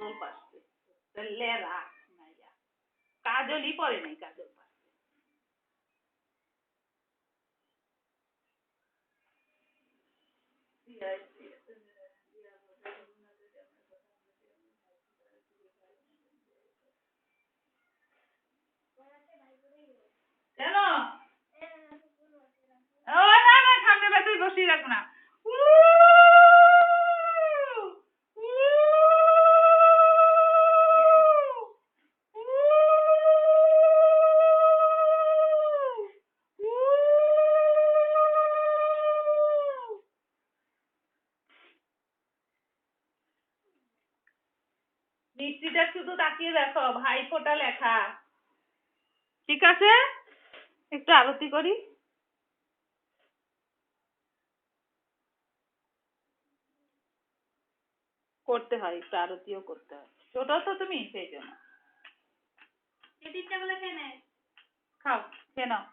কাজল পাচ্ছে লেরা নাইয়া কাজলই পরে নাই কাজল পাচ্ছে কেন ও না না সামনে বেশি বসিয়ে রাখবো না মিষ্টিটা শুধু তাকিয়ে দেখো ভাইফোঁটা লেখা ঠিক আছে একটু আরতি করি করতে হয় একটু আরতিও করতে হয় ছোট তো তুমি সেই জন্য খাও খেয়ে নাও